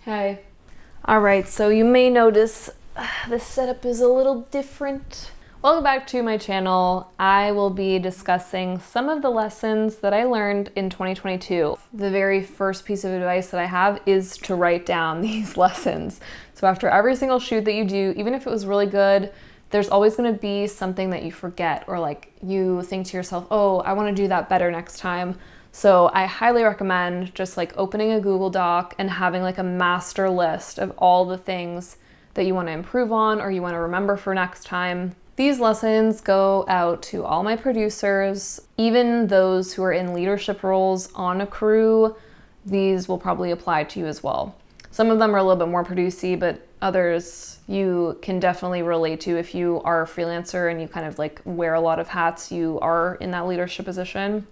Hey. All right, so you may notice this setup is a little different. Welcome back to my channel. I will be discussing some of the lessons that I learned in 2022. The very first piece of advice that I have is to write down these lessons. So after every single shoot that you do, even if it was really good, there's always going to be something that you forget, or like you think to yourself, oh, I want to do that better next time. So I highly recommend just like opening a Google Doc and having like a master list of all the things that you want to improve on or you want to remember for next time. These lessons go out to all my producers, even those who are in leadership roles on a crew. These will probably apply to you as well. Some of them are a little bit more producey, but others you can definitely relate to. If you are a freelancer and you kind of like wear a lot of hats, you are in that leadership position.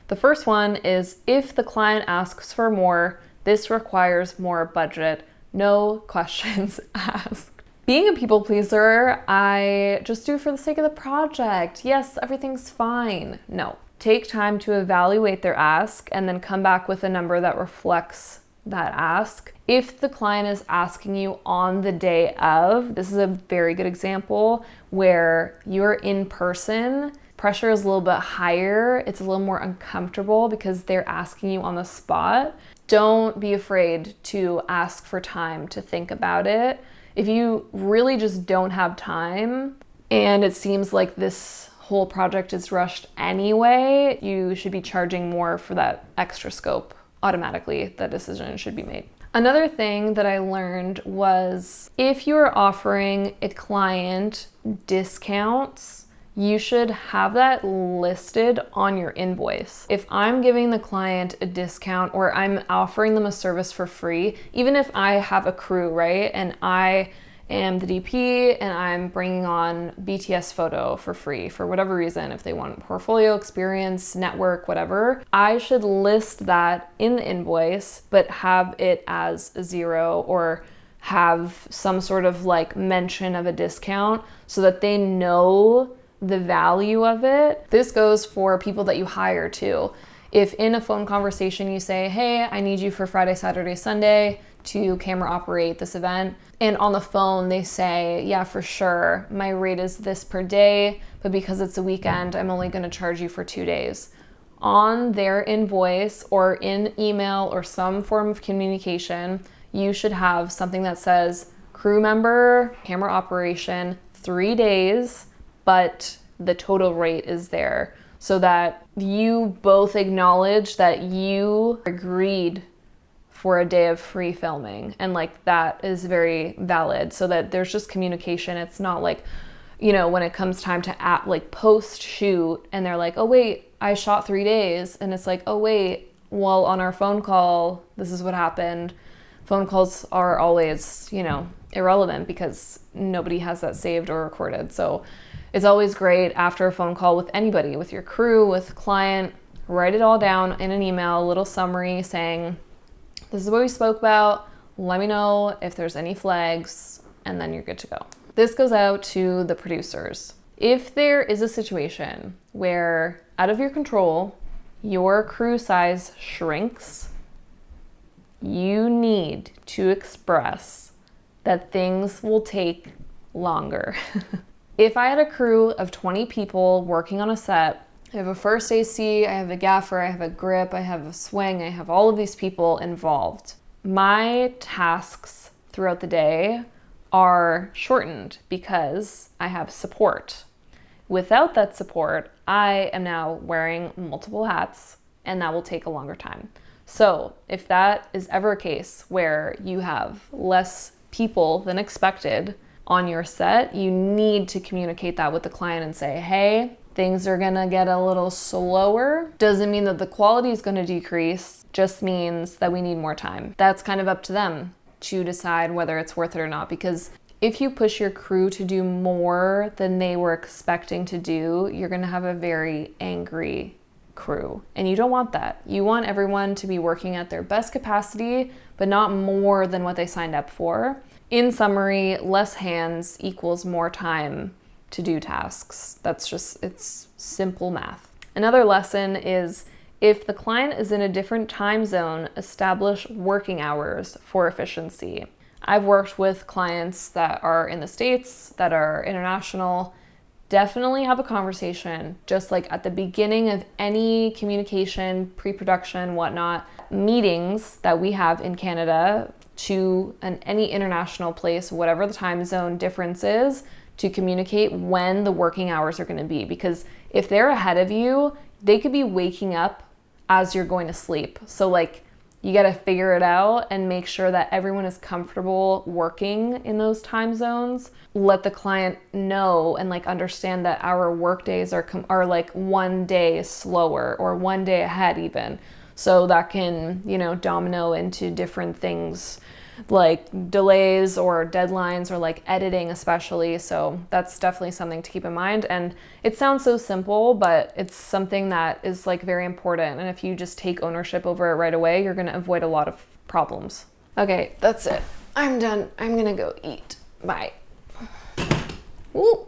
The first one is, if the client asks for more, this requires more budget. No questions asked. Being a people pleaser, I just do it for the sake of the project. Yes, everything's fine. No. Take time to evaluate their ask and then come back with a number that reflects that ask. If the client is asking you on the day of, this is a very good example where you're in person, pressure is a little bit higher, it's a little more uncomfortable because they're asking you on the spot. Don't be afraid to ask for time to think about it. If you really just don't have time and it seems like this whole project is rushed anyway, you should be charging more for that extra scope. Automatically, that decision should be made. Another thing that I learned was, if you're offering a client discounts, you should have that listed on your invoice. If I'm giving the client a discount or I'm offering them a service for free, even if I have a crew, right, and I am the DP and I'm bringing on BTS photo for free for whatever reason, if they want portfolio experience, network, whatever, I should list that in the invoice, but have it as a zero or have some sort of like mention of a discount so that they know the value of it. This goes for people that you hire too. If in a phone conversation you say, hey, I need you for Friday, Saturday, Sunday to camera operate this event, and on the phone they say, yeah, for sure, my rate is this per day, but because it's a weekend, I'm only going to charge you for 2 days. On their invoice or in email or some form of communication, you should have something that says crew member, camera operation, 3 days, but the total rate is there, so that you both acknowledge that you agreed for a day of free filming, and like that is very valid, so that there's just communication. It's not like, you know, when it comes time to like post shoot and they're like, oh wait, I shot 3 days, and it's like, oh wait, well on our phone call this is what happened. Phone calls are always, you know, irrelevant because nobody has that saved or recorded. So it's always great after a phone call with anybody, with your crew, with client, write it all down in an email, a little summary saying, this is what we spoke about, let me know if there's any flags, and then you're good to go. This goes out to the producers. If there is a situation where, out of your control, your crew size shrinks, you need to express that things will take longer. If I had a crew of 20 people working on a set, I have a first AC, I have a gaffer, I have a grip, I have a swing, I have all of these people involved. My tasks throughout the day are shortened because I have support. Without that support, I am now wearing multiple hats, and that will take a longer time. So if that is ever a case where you have less people than expected on your set, you need to communicate that with the client and say, hey, things are gonna get a little slower. Doesn't mean that the quality is gonna decrease, just means that we need more time. That's kind of up to them to decide whether it's worth it or not, because if you push your crew to do more than they were expecting to do, you're gonna have a very angry crew, and you don't want that. You want everyone to be working at their best capacity, but not more than what they signed up for. In summary, less hands equals more time to do tasks. That's just, it's simple math. Another lesson is, If the client is in a different time zone, establish working hours for efficiency. I've worked with clients that are in the States, that are international. Definitely have a conversation, just like at the beginning of any communication, pre-production, whatnot, meetings that we have in Canada to any international place, whatever the time zone difference is, to communicate when the working hours are going to be. Because if they're ahead of you, they could be waking up as you're going to sleep. So like, you got to figure it out and make sure that everyone is comfortable working in those time zones. Let the client know and like understand that our work days are like one day slower or one day ahead even. So that can, you know, domino into different things like delays or deadlines or like editing especially. So that's definitely something to keep in mind. And it sounds so simple, but it's something that is like very important. And if you just take ownership over it right away, you're going to avoid a lot of problems. Okay, that's it. I'm done. I'm going to go eat. Bye. Woo.